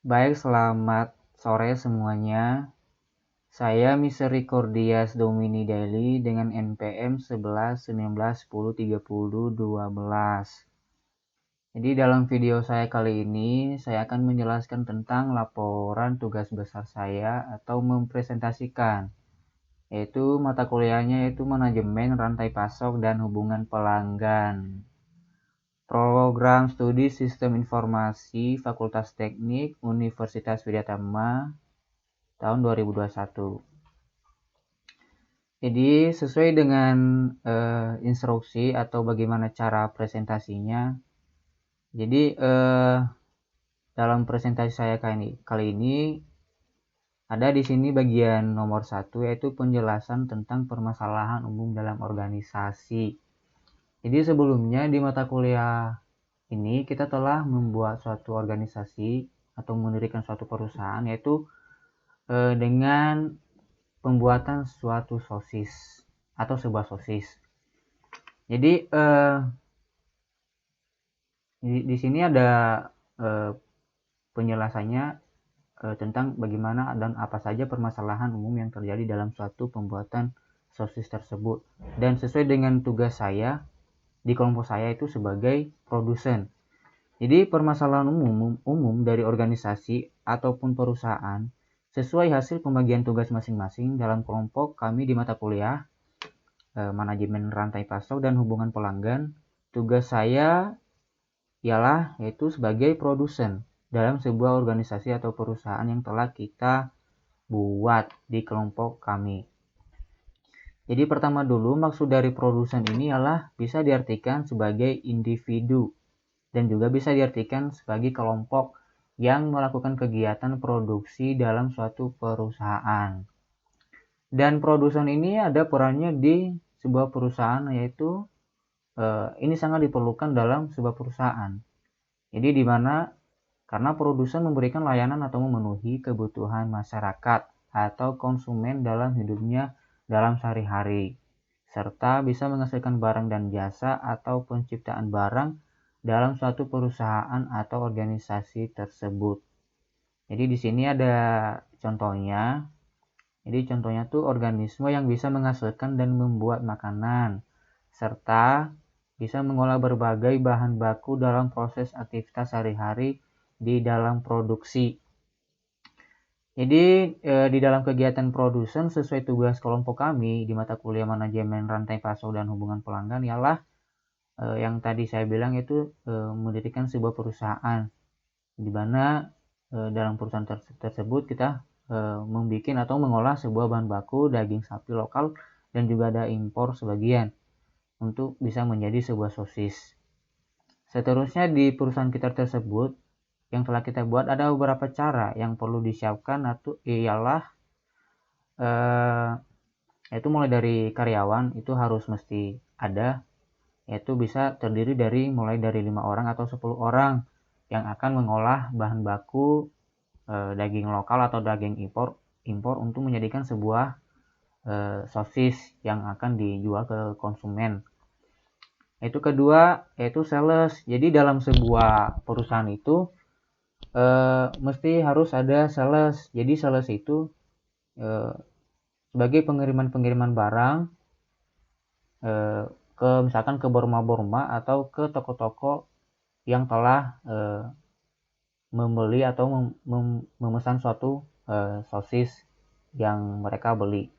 Baik, selamat sore semuanya. Saya Misericordias Domini Daily dengan NPM 11 19 10 30 12. Jadi dalam video saya kali ini, saya akan menjelaskan tentang laporan tugas besar saya atau mempresentasikan, yaitu mata kuliahnya yaitu Manajemen Rantai Pasok dan Hubungan Pelanggan. Program Studi Sistem Informasi Fakultas Teknik Universitas Widyatama tahun 2021. Jadi sesuai dengan instruksi atau bagaimana cara presentasinya. Jadi dalam presentasi saya kali ini ada di sini bagian nomor 1, yaitu penjelasan tentang permasalahan umum dalam organisasi. Jadi sebelumnya di mata kuliah ini kita telah membuat suatu organisasi atau mendirikan suatu perusahaan, yaitu dengan pembuatan suatu sosis atau sebuah sosis. Jadi di sini ada penjelasannya tentang bagaimana dan apa saja permasalahan umum yang terjadi dalam suatu pembuatan sosis tersebut. Dan sesuai dengan tugas saya di kelompok saya itu sebagai produsen. Jadi permasalahan umum dari organisasi ataupun perusahaan sesuai hasil pembagian tugas masing-masing dalam kelompok kami di mata kuliah Manajemen Rantai Pasok dan Hubungan Pelanggan. Tugas saya ialah yaitu sebagai produsen dalam sebuah organisasi atau perusahaan yang telah kita buat di kelompok kami. Jadi pertama dulu, maksud dari produsen ini ialah bisa diartikan sebagai individu dan juga bisa diartikan sebagai kelompok yang melakukan kegiatan produksi dalam suatu perusahaan. Dan produsen ini ada perannya di sebuah perusahaan, yaitu ini sangat diperlukan dalam sebuah perusahaan. Jadi di mana karena produsen memberikan layanan atau memenuhi kebutuhan masyarakat atau konsumen dalam hidupnya dalam sehari-hari, serta bisa menghasilkan barang dan jasa atau penciptaan barang dalam suatu perusahaan atau organisasi tersebut. Jadi di sini ada contohnya. Jadi contohnya tuh organisme yang bisa menghasilkan dan membuat makanan, serta bisa mengolah berbagai bahan baku dalam proses aktivitas sehari-hari di dalam produksi. Jadi di dalam kegiatan produsen sesuai tugas kelompok kami di mata kuliah Manajemen Rantai Pasok dan Hubungan Pelanggan ialah yang tadi saya bilang itu mendirikan sebuah perusahaan, di mana dalam perusahaan tersebut kita membuat atau mengolah sebuah bahan baku daging sapi lokal dan juga ada impor sebagian untuk bisa menjadi sebuah sosis. Seterusnya di perusahaan kita tersebut yang telah kita buat ada beberapa cara yang perlu disiapkan, atau ialah yaitu mulai dari karyawan itu harus mesti ada, yaitu bisa terdiri dari mulai dari 5 orang atau 10 orang yang akan mengolah bahan baku daging lokal atau daging impor untuk menjadikan sebuah sosis yang akan dijual ke konsumen. Itu kedua yaitu sales. Jadi dalam sebuah perusahaan itu mesti harus ada sales. Jadi sales itu sebagai pengiriman barang ke misalkan ke borma-borma atau ke toko-toko yang telah membeli atau memesan suatu sosis yang mereka beli.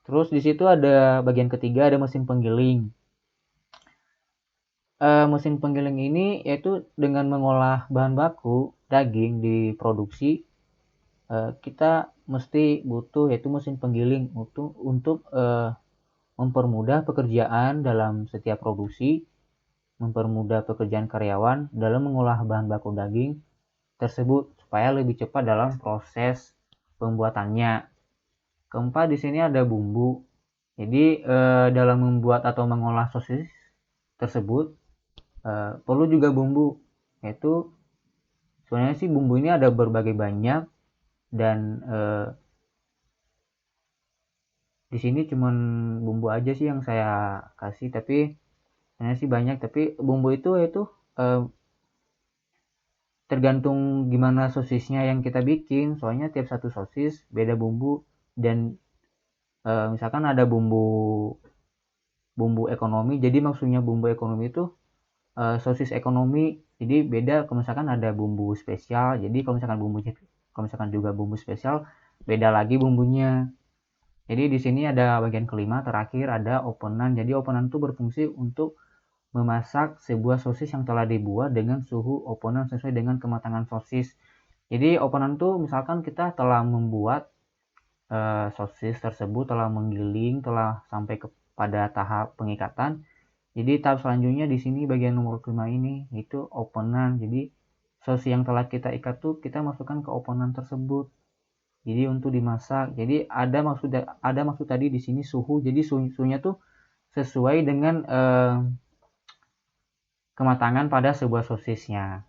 Terus di situ ada bagian ketiga, ada mesin penggiling. Mesin penggiling ini yaitu dengan mengolah bahan baku daging di produksi, kita mesti butuh yaitu mesin penggiling untuk mempermudah pekerjaan dalam setiap produksi, mempermudah pekerjaan karyawan dalam mengolah bahan baku daging tersebut supaya lebih cepat dalam proses pembuatannya. Keempat, di sini ada bumbu. Jadi dalam membuat atau mengolah sosis tersebut perlu juga bumbu, yaitu sebenarnya sih bumbu ini ada berbagai banyak dan di sini cuman bumbu aja sih yang saya kasih, tapi sebenarnya sih banyak. Tapi bumbu itu yaitu tergantung gimana sosisnya yang kita bikin, soalnya tiap satu sosis beda bumbu. Dan misalkan ada bumbu ekonomi, jadi maksudnya bumbu ekonomi itu sosis ekonomi, jadi beda. Kalau misalkan ada bumbu spesial, jadi kalau misalkan juga bumbu spesial, beda lagi bumbunya. Jadi di sini ada bagian kelima terakhir, ada openan. Jadi openan itu berfungsi untuk memasak sebuah sosis yang telah dibuat dengan suhu openan sesuai dengan kematangan sosis. Jadi openan itu misalkan kita telah membuat sosis tersebut, telah menggiling, telah sampai kepada tahap pengikatan. Jadi tahap selanjutnya di sini bagian nomor 5 ini itu openan. Jadi sosis yang telah kita ikat tuh kita masukkan ke openan tersebut. Jadi untuk dimasak. Jadi ada maksud tadi di sini suhu. Jadi suhunya tuh sesuai dengan kematangan pada sebuah sosisnya.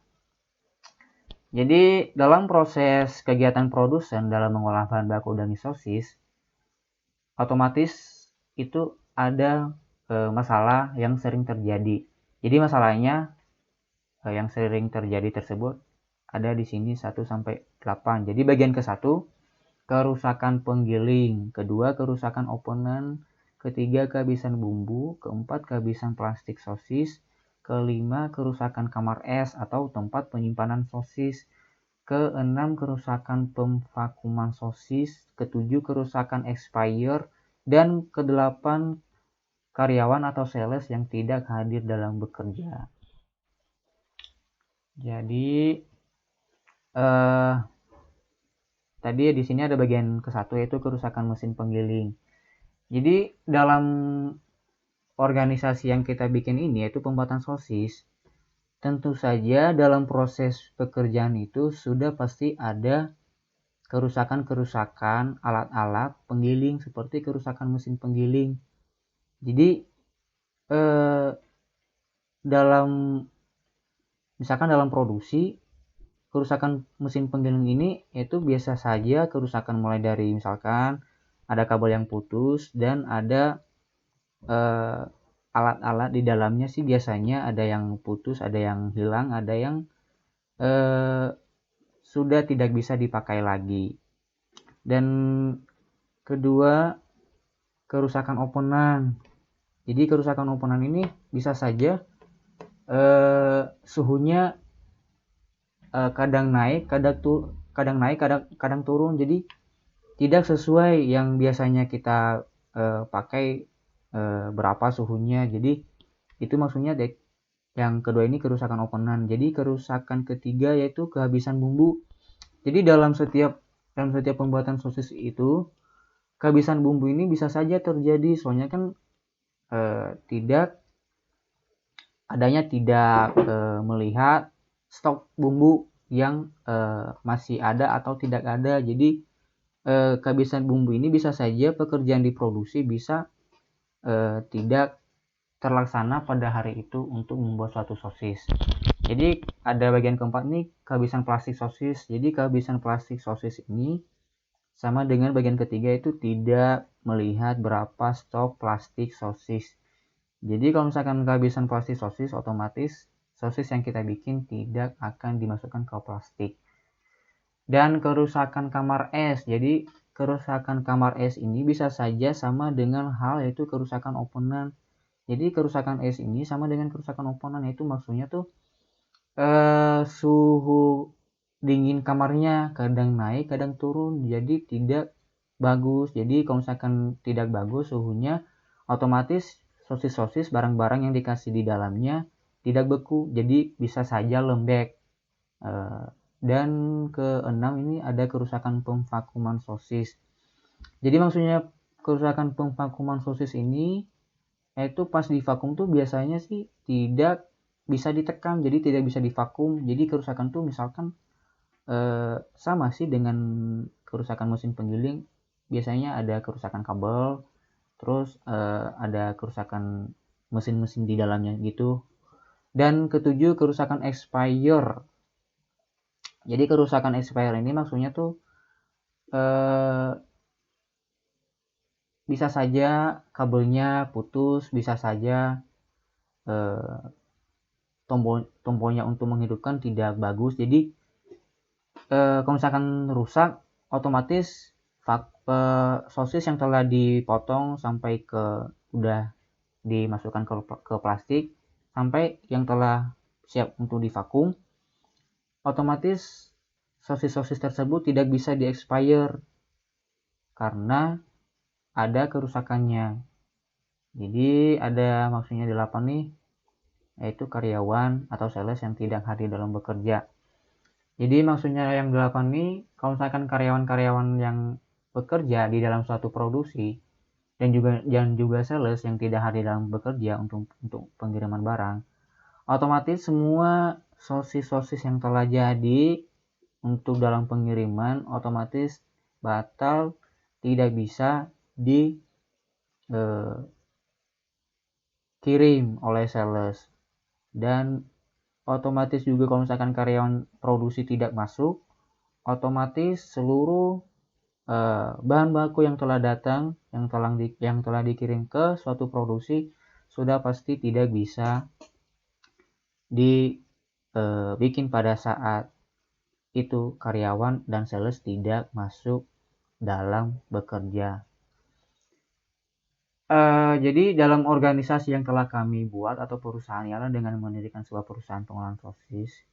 Jadi dalam proses kegiatan produsen dalam mengolah bahan baku dari sosis, otomatis itu ada masalah yang sering terjadi. Jadi masalahnya yang sering terjadi tersebut ada di sini 1 sampai 8. Jadi bagian ke-1 kerusakan penggiling, kedua kerusakan openan, ketiga kehabisan bumbu, keempat kehabisan plastik sosis, kelima kerusakan kamar es atau tempat penyimpanan sosis, keenam kerusakan pemvakuman sosis, ketujuh kerusakan expired, dan kedelapan karyawan atau sales yang tidak hadir dalam bekerja. Jadi tadi di sini ada bagian ke-1 yaitu kerusakan mesin penggiling. Jadi dalam organisasi yang kita bikin ini yaitu pembuatan sosis, tentu saja dalam proses pekerjaan itu sudah pasti ada kerusakan-kerusakan alat-alat penggiling seperti kerusakan mesin penggiling. Jadi misalkan dalam produksi, kerusakan mesin penggiling ini itu biasa saja kerusakan mulai dari misalkan ada kabel yang putus dan ada alat-alat di dalamnya sih biasanya ada yang putus, ada yang hilang, ada yang sudah tidak bisa dipakai lagi. Dan kedua, kerusakan openan. Jadi kerusakan openan ini bisa saja suhunya kadang naik, kadang turun. Jadi tidak sesuai yang biasanya kita pakai berapa suhunya. Jadi itu maksudnya yang kedua ini kerusakan openan. Jadi kerusakan ketiga yaitu kehabisan bumbu. Jadi dalam setiap pembuatan sosis itu kehabisan bumbu ini bisa saja terjadi, soalnya kan tidak melihat stok bumbu yang masih ada atau tidak ada. Jadi kehabisan bumbu ini bisa saja pekerjaan diproduksi bisa tidak terlaksana pada hari itu untuk membuat suatu sosis. Jadi ada bagian keempat nih, kehabisan plastik sosis. Jadi kehabisan plastik sosis ini sama dengan bagian ketiga itu tidak melihat berapa stok plastik sosis. Jadi kalau misalkan kehabisan plastik sosis, otomatis sosis yang kita bikin tidak akan dimasukkan ke plastik. Dan kerusakan kamar es. Jadi kerusakan kamar es ini bisa saja sama dengan hal yaitu kerusakan openan. Jadi kerusakan es ini sama dengan kerusakan openan, yaitu maksudnya tuh suhu dingin kamarnya kadang naik kadang turun, jadi tidak bagus. Jadi kalau misalkan tidak bagus suhunya, otomatis sosis-sosis barang-barang yang dikasih di dalamnya tidak beku, jadi bisa saja lembek. Dan keenam ini ada kerusakan pemvakuman sosis. Jadi maksudnya kerusakan pemvakuman sosis ini yaitu pas divakum tuh biasanya sih tidak bisa ditekan, jadi tidak bisa divakum. Jadi kerusakan tuh misalkan sama sih dengan kerusakan mesin penggiling, biasanya ada kerusakan kabel, terus ada kerusakan mesin-mesin di dalamnya gitu. Dan ketujuh, kerusakan expire. Jadi kerusakan expire ini maksudnya tuh bisa saja kabelnya putus, bisa saja tombolnya untuk menghidupkan tidak bagus. Jadi kalau misalkan rusak, otomatis sosis yang telah dipotong sampai ke udah dimasukkan ke plastik sampai yang telah siap untuk divakum, otomatis sosis-sosis tersebut tidak bisa di-expire karena ada kerusakannya. Jadi ada maksudnya 8 nih, yaitu karyawan atau sales yang tidak hadir dalam bekerja. Jadi maksudnya yang 8 nih, kalau misalkan karyawan-karyawan yang bekerja di dalam suatu produksi dan juga sales yang tidak hadir dalam bekerja untuk pengiriman barang, otomatis semua sosis-sosis yang telah jadi untuk dalam pengiriman otomatis batal, tidak bisa dikirim oleh sales. Dan otomatis juga kalau misalkan karyawan produksi tidak masuk, otomatis seluruh bahan baku yang telah datang, yang telah dikirim ke suatu produksi sudah pasti tidak bisa dibikin pada saat itu karyawan dan sales tidak masuk dalam bekerja. Jadi dalam organisasi yang telah kami buat atau perusahaan ialah dengan mendirikan sebuah perusahaan pengolahan sosis.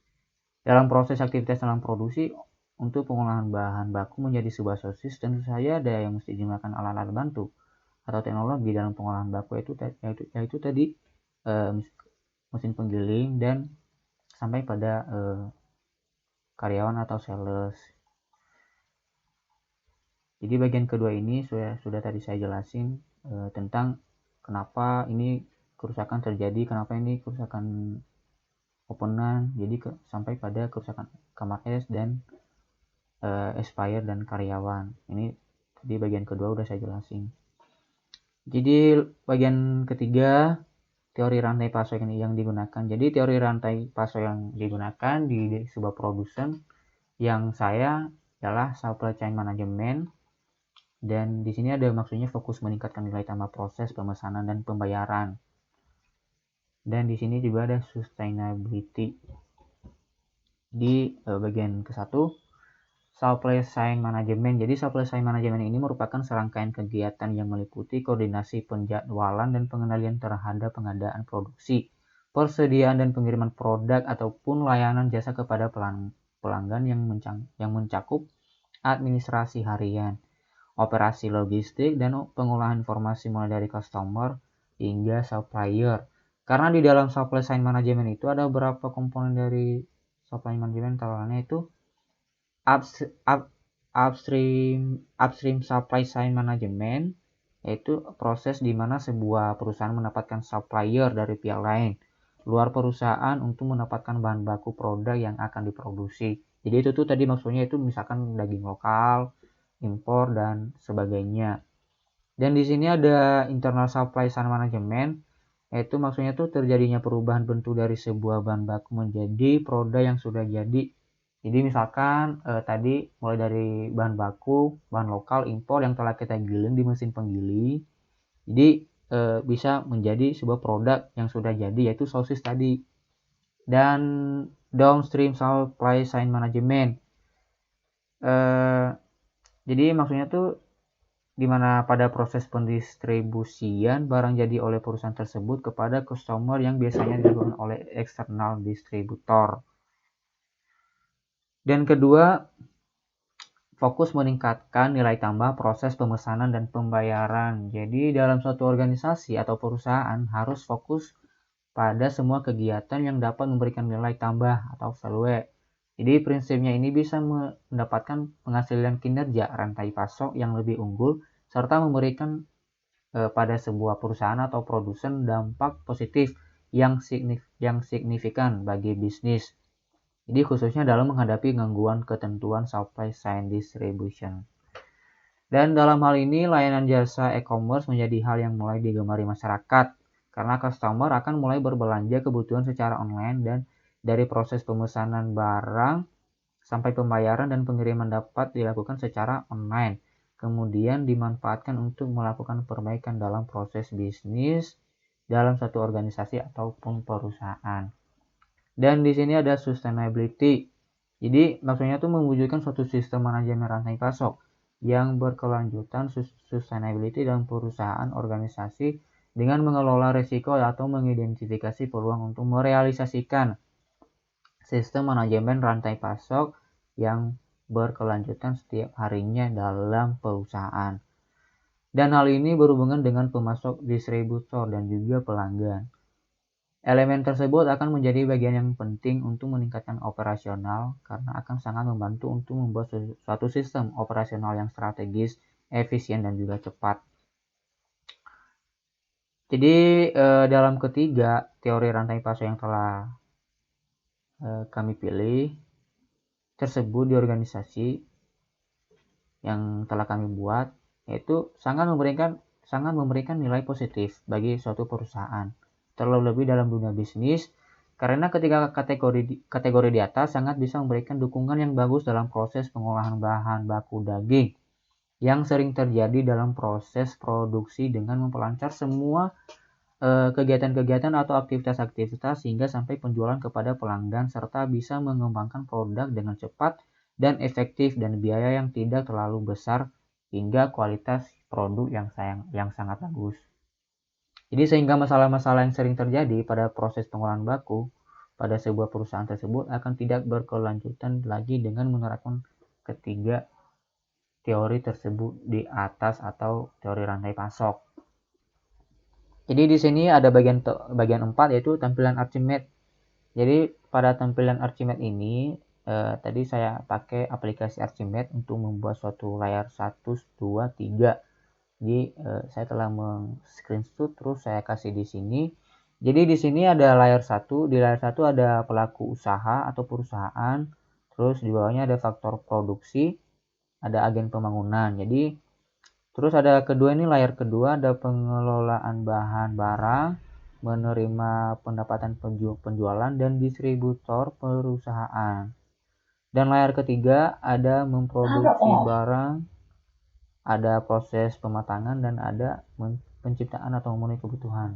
Dalam proses aktivitas dalam produksi untuk pengolahan bahan baku menjadi sebuah sosis, tentu saja ada yang mesti digunakan alat-alat bantu atau teknologi dalam pengolahan baku yaitu tadi mesin penggiling dan sampai pada karyawan atau sales. Jadi bagian kedua ini sudah tadi saya jelasin tentang kenapa ini kerusakan terjadi, kenapa ini kerusakan openan, jadi sampai pada kerusakan kamar es dan expire dan karyawan. Ini tadi bagian kedua udah saya jelasin. Jadi bagian ketiga, teori rantai pasok ini yang digunakan. Jadi teori rantai pasok yang digunakan di sebuah produsen yang saya adalah supply chain management. Dan di sini ada maksudnya fokus meningkatkan nilai tambah proses pemesanan dan pembayaran. Dan di sini juga ada sustainability. Di bagian ke-1, supply chain management. Jadi supply chain management ini merupakan serangkaian kegiatan yang meliputi koordinasi penjadwalan dan pengendalian terhadap pengadaan produksi, persediaan dan pengiriman produk ataupun layanan jasa kepada pelanggan yang mencakup administrasi harian, operasi logistik, dan pengolahan informasi mulai dari customer hingga supplier. Karena di dalam supply chain management itu ada beberapa komponen dari supply management, antaranya itu upstream supply chain management, yaitu proses di mana sebuah perusahaan mendapatkan supplier dari pihak lain luar perusahaan untuk mendapatkan bahan baku produk yang akan diproduksi. Jadi itu tuh tadi maksudnya itu misalkan daging lokal, impor dan sebagainya. Dan di sini ada internal supply chain management, yaitu maksudnya tuh terjadinya perubahan bentuk dari sebuah bahan baku menjadi produk yang sudah jadi. Jadi misalkan tadi mulai dari bahan baku, bahan lokal, impor yang telah kita giling di mesin penggiling, jadi bisa menjadi sebuah produk yang sudah jadi, yaitu sosis tadi. Dan downstream supply chain management, jadi maksudnya tuh dimana pada proses pendistribusian barang jadi oleh perusahaan tersebut kepada customer yang biasanya dilakukan oleh eksternal distributor. Dan kedua, fokus meningkatkan nilai tambah proses pemesanan dan pembayaran. Jadi dalam suatu organisasi atau perusahaan harus fokus pada semua kegiatan yang dapat memberikan nilai tambah atau value. Jadi prinsipnya ini bisa mendapatkan penghasilan kinerja rantai pasok yang lebih unggul serta memberikan pada sebuah perusahaan atau produsen dampak positif yang signifikan bagi bisnis. Jadi khususnya dalam menghadapi gangguan ketentuan supply chain distribution. Dan dalam hal ini layanan jasa e-commerce menjadi hal yang mulai digemari masyarakat karena customer akan mulai berbelanja kebutuhan secara online dan dari proses pemesanan barang sampai pembayaran dan pengiriman dapat dilakukan secara online. Kemudian dimanfaatkan untuk melakukan perbaikan dalam proses bisnis dalam satu organisasi ataupun perusahaan. Dan di sini ada sustainability. Jadi maksudnya tuh mewujudkan suatu sistem manajemen rantai pasok yang berkelanjutan sustainability dalam perusahaan organisasi dengan mengelola risiko atau mengidentifikasi peluang untuk merealisasikan sistem manajemen rantai pasok yang berkelanjutan setiap harinya dalam perusahaan. Dan hal ini berhubungan dengan pemasok, distributor, dan juga pelanggan. Elemen tersebut akan menjadi bagian yang penting untuk meningkatkan operasional karena akan sangat membantu untuk membuat suatu sistem operasional yang strategis, efisien, dan juga cepat. Jadi dalam ketiga teori rantai pasok yang telah kami pilih tersebut di organisasi yang telah kami buat, yaitu sangat memberikan nilai positif bagi suatu perusahaan. Terlebih lebih dalam dunia bisnis, karena ketiga kategori di atas sangat bisa memberikan dukungan yang bagus dalam proses pengolahan bahan baku daging yang sering terjadi dalam proses produksi dengan memperlancar semua kegiatan-kegiatan atau aktivitas-aktivitas sehingga sampai penjualan kepada pelanggan serta bisa mengembangkan produk dengan cepat dan efektif dan biaya yang tidak terlalu besar hingga kualitas produk yang sangat bagus. Jadi sehingga masalah-masalah yang sering terjadi pada proses pengolahan baku pada sebuah perusahaan tersebut akan tidak berkelanjutan lagi dengan menerapkan ketiga teori tersebut di atas atau teori rantai pasok. Jadi di sini ada bagian 4 yaitu tampilan Archimedes. Jadi pada tampilan Archimedes ini tadi saya pakai aplikasi Archimedes untuk membuat suatu layar 1, 2, 3. Jadi saya telah screenshot terus saya kasih di sini. Jadi di sini ada layar 1, di layar 1 ada pelaku usaha atau perusahaan, terus di bawahnya ada faktor produksi, ada agen pembangunan. Jadi terus ada kedua ini layar kedua ada pengelolaan bahan barang, menerima pendapatan penjualan dan distributor perusahaan. Dan layar ketiga ada memproduksi barang, ada proses pematangan dan ada penciptaan atau memenuhi kebutuhan.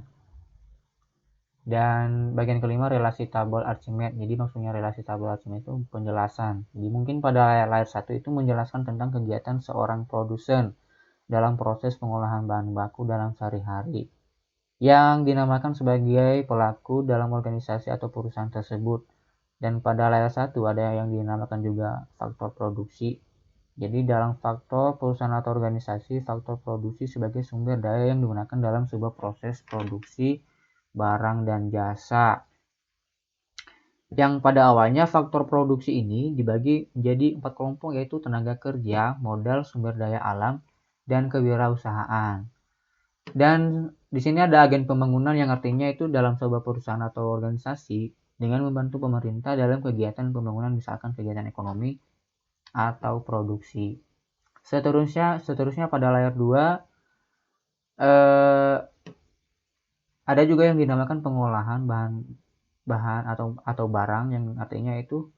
Dan bagian kelima relasi tabel Archimedes. Jadi maksudnya relasi tabel Archimedes itu penjelasan. Jadi mungkin pada layar 1 itu menjelaskan tentang kegiatan seorang produsen dalam proses pengolahan bahan baku dalam sehari-hari yang dinamakan sebagai pelaku dalam organisasi atau perusahaan tersebut. Dan pada layar 1 ada yang dinamakan juga faktor produksi. Jadi dalam faktor perusahaan atau organisasi, faktor produksi sebagai sumber daya yang digunakan dalam sebuah proses produksi barang dan jasa. Yang pada awalnya faktor produksi ini dibagi menjadi 4 kelompok yaitu tenaga kerja, modal, sumber daya alam, dan kewirausahaan. Dan di sini ada agen pembangunan yang artinya itu dalam sebuah perusahaan atau organisasi dengan membantu pemerintah dalam kegiatan pembangunan misalkan kegiatan ekonomi atau produksi. Seterusnya pada layar 2 ada juga yang dinamakan pengolahan bahan atau barang yang artinya itu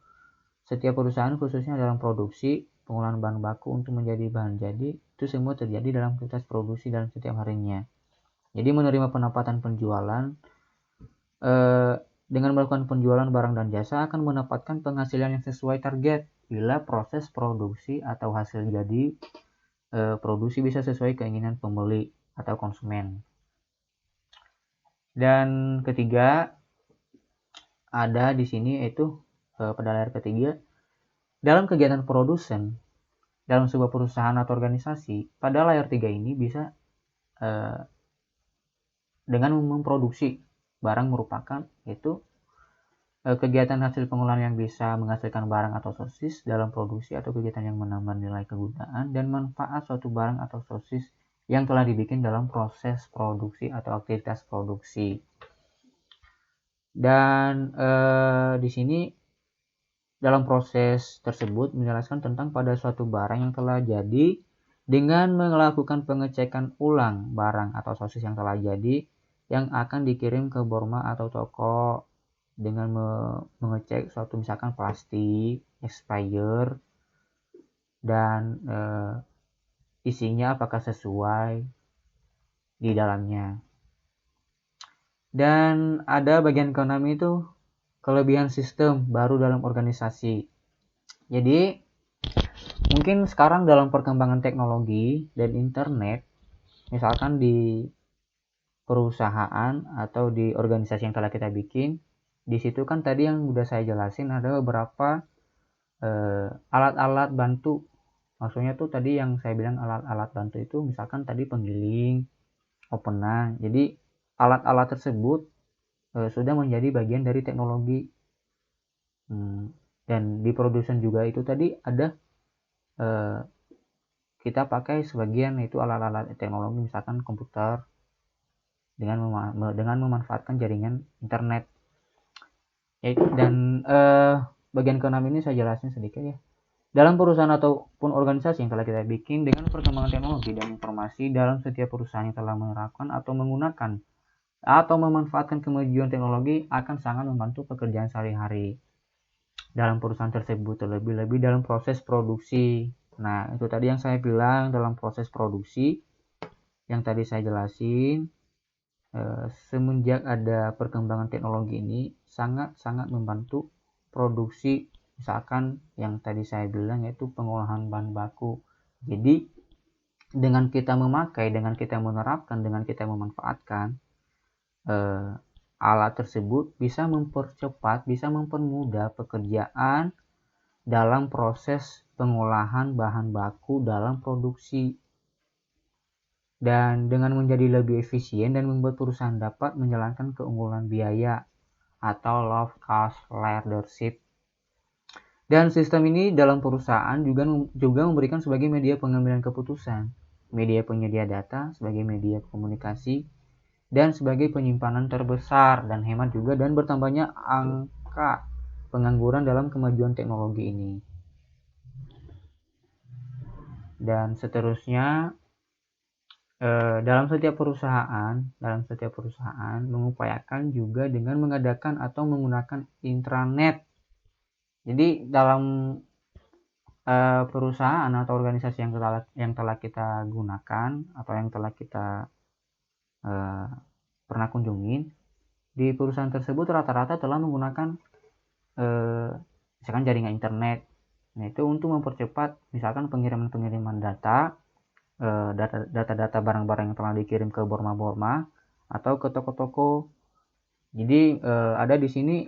setiap perusahaan khususnya dalam produksi pengolahan bahan baku untuk menjadi bahan jadi itu semua terjadi dalam aktivitas produksi dalam setiap harinya. Jadi menerima pendapatan penjualan dengan melakukan penjualan barang dan jasa akan mendapatkan penghasilan yang sesuai target bila proses produksi atau hasil jadi produksi bisa sesuai keinginan pembeli atau konsumen. Dan ketiga ada di sini yaitu pada layar ketiga dalam kegiatan produsen dalam sebuah perusahaan atau organisasi pada layar 3 ini bisa dengan memproduksi barang merupakan yaitu kegiatan hasil pengolahan yang bisa menghasilkan barang atau sosis dalam produksi atau kegiatan yang menambah nilai kegunaan dan manfaat suatu barang atau sosis yang telah dibikin dalam proses produksi atau aktivitas produksi. Dan di sini dalam proses tersebut menjelaskan tentang pada suatu barang yang telah jadi dengan melakukan pengecekan ulang barang atau sosis yang telah jadi yang akan dikirim ke Borma atau toko dengan mengecek suatu misalkan plastik, expire, dan isinya apakah sesuai di dalamnya. Dan ada bagian ke-6 itu kelebihan sistem baru dalam organisasi. Jadi mungkin sekarang dalam perkembangan teknologi dan internet, misalkan di perusahaan atau di organisasi yang telah kita bikin, di situ kan tadi yang udah saya jelasin ada beberapa alat-alat bantu. Maksudnya tuh tadi yang saya bilang alat-alat bantu itu misalkan tadi penggiling, opener. Jadi alat-alat tersebut sudah menjadi bagian dari teknologi. Dan di produsen juga itu tadi ada kita pakai sebagian itu alat-alat teknologi, misalkan komputer dengan memanfaatkan jaringan internet. Dan bagian keenam ini saya jelasin sedikit ya. Dalam perusahaan ataupun organisasi yang telah kita bikin, dengan perkembangan teknologi dan informasi dalam setiap perusahaan yang telah menerapkan atau menggunakan atau memanfaatkan kemajuan teknologi akan sangat membantu pekerjaan sehari-hari dalam perusahaan tersebut, terlebih-lebih dalam proses produksi. Nah, itu tadi yang saya bilang dalam proses produksi yang tadi saya jelasin. Semenjak ada perkembangan teknologi ini sangat-sangat membantu produksi, misalkan yang tadi saya bilang yaitu pengolahan bahan baku. Jadi dengan kita memakai, dengan kita menerapkan, dengan kita memanfaatkan alat tersebut bisa mempercepat, bisa mempermudah pekerjaan dalam proses pengolahan bahan baku dalam produksi. Dan dengan menjadi lebih efisien dan membuat perusahaan dapat menjalankan keunggulan biaya atau low cost leadership. Dan sistem ini dalam perusahaan juga memberikan sebagai media pengambilan keputusan, media penyedia data, sebagai media komunikasi, dan sebagai penyimpanan terbesar, dan hemat juga, dan bertambahnya angka pengangguran dalam kemajuan teknologi ini. Dan seterusnya, dalam setiap perusahaan mengupayakan juga dengan mengadakan atau menggunakan intranet. Jadi dalam perusahaan atau organisasi yang telah kita gunakan atau yang telah kita pernah kunjungin, di perusahaan tersebut rata-rata telah menggunakan misalkan jaringan internet. Nah, itu untuk mempercepat misalkan pengiriman data-data barang-barang yang telah dikirim ke borma-borma atau ke toko-toko. Jadi ada di sini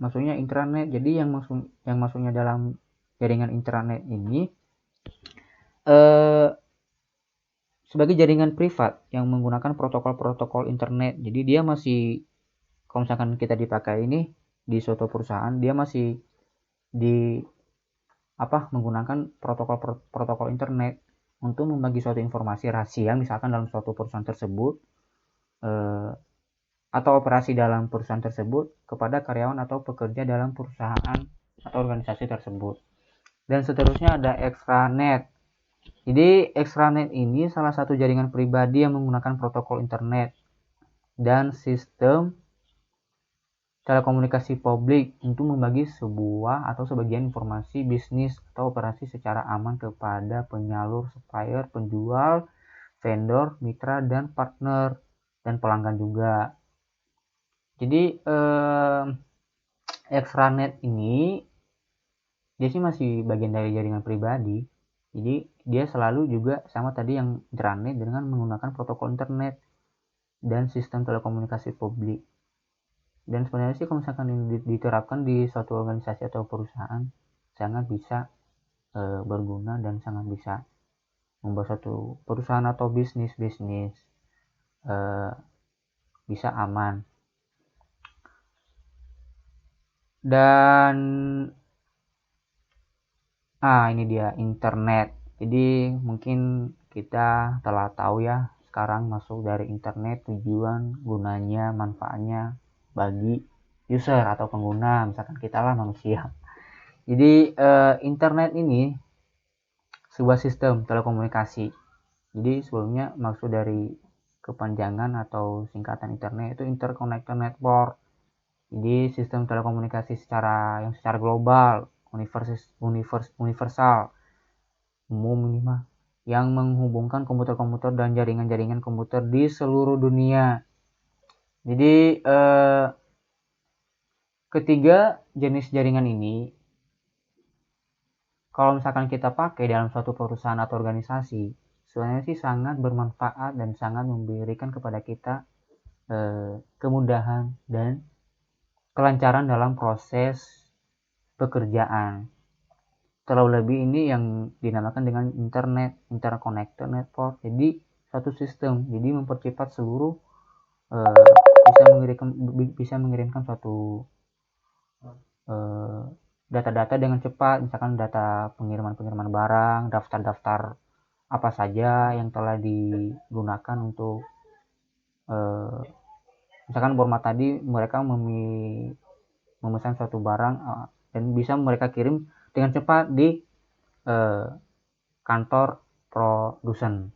maksudnya intranet. Jadi yang maksudnya dalam jaringan intranet ini sebagai jaringan privat yang menggunakan protokol-protokol internet. Jadi dia masih, kalau misalkan kita dipakai ini di suatu perusahaan, dia masih menggunakan protokol internet untuk membagi suatu informasi rahasia misalkan dalam suatu perusahaan tersebut atau operasi dalam perusahaan tersebut kepada karyawan atau pekerja dalam perusahaan atau organisasi tersebut. Dan seterusnya ada extranet. Jadi extranet ini salah satu jaringan pribadi yang menggunakan protokol internet dan sistem telekomunikasi publik untuk membagi sebuah atau sebagian informasi bisnis atau operasi secara aman kepada penyalur, supplier, penjual, vendor, mitra, dan partner, dan pelanggan juga. Jadi extranet ini dia sih masih bagian dari jaringan pribadi. Jadi dia selalu juga sama tadi yang intranet dengan menggunakan protokol internet dan sistem telekomunikasi publik. Dan sebenarnya sih kalau misalkan ini diterapkan di suatu organisasi atau perusahaan sangat bisa berguna dan sangat bisa membuat suatu perusahaan atau bisnis bisa aman. Dan ini dia internet. Jadi mungkin kita telah tahu ya sekarang masuk dari internet, tujuan, gunanya, manfaatnya bagi user atau pengguna, misalkan kita lah manusia. Jadi internet ini sebuah sistem telekomunikasi. Jadi sebelumnya maksud dari kepanjangan atau singkatan internet itu interconnected network. Jadi sistem telekomunikasi secara global, universal, umum ini mah, yang menghubungkan komputer-komputer dan jaringan-jaringan komputer di seluruh dunia. Jadi Ketiga jenis jaringan ini, kalau misalkan kita pakai dalam suatu perusahaan atau organisasi, sebenarnya sih sangat bermanfaat dan sangat memberikan kepada kita kemudahan dan kelancaran dalam proses pekerjaan. Terlebih lebih ini yang dinamakan dengan interconnected network. Jadi satu sistem, jadi mempercepat seluruh bisa mengirimkan suatu data-data dengan cepat, misalkan data pengiriman barang, daftar-daftar apa saja yang telah digunakan untuk misalkan Borma tadi mereka memesan suatu barang dan bisa mereka kirim dengan cepat di kantor produsen.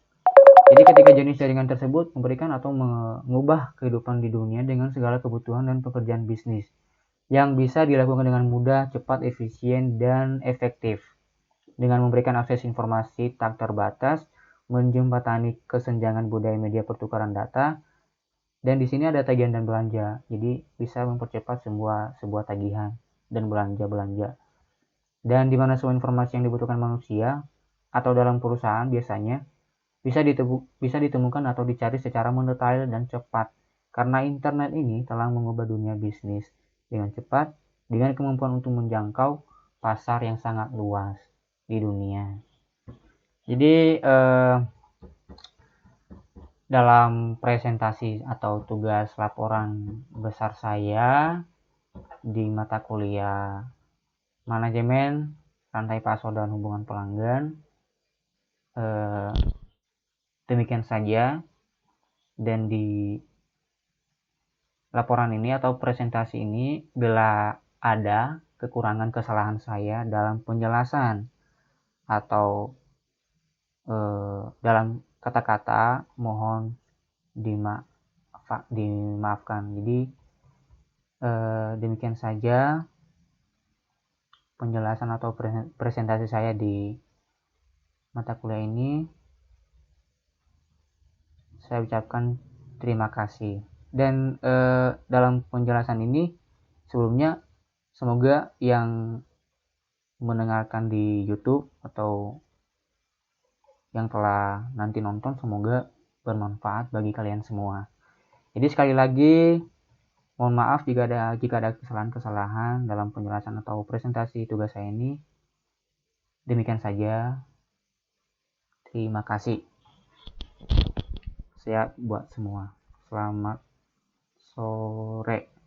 Jadi ketika jenis jaringan tersebut memberikan atau mengubah kehidupan di dunia dengan segala kebutuhan dan pekerjaan bisnis yang bisa dilakukan dengan mudah, cepat, efisien, dan efektif. Dengan memberikan akses informasi tak terbatas, menjembatani kesenjangan budaya media pertukaran data, dan di sini ada tagihan dan belanja. Jadi bisa mempercepat sebuah tagihan dan belanja. Dan di mana semua informasi yang dibutuhkan manusia atau dalam perusahaan biasanya bisa ditemukan atau dicari secara mendetail dan cepat. Karena internet ini telah mengubah dunia bisnis dengan cepat, dengan kemampuan untuk menjangkau pasar yang sangat luas di dunia. Jadi dalam presentasi atau tugas laporan besar saya di mata kuliah manajemen rantai pasok dan hubungan pelanggan, demikian saja. Dan di laporan ini atau presentasi ini bila ada kekurangan kesalahan saya dalam penjelasan atau dalam kata-kata, mohon dimaafkan. Jadi demikian saja penjelasan atau presentasi saya di mata kuliah ini. Saya ucapkan terima kasih. Dan dalam penjelasan ini sebelumnya semoga yang mendengarkan di YouTube atau yang telah nanti nonton semoga bermanfaat bagi kalian semua. Jadi sekali lagi mohon maaf jika ada kesalahan-kesalahan dalam penjelasan atau presentasi tugas saya ini. Demikian saja. Terima kasih. Sehat buat semua. Selamat sore.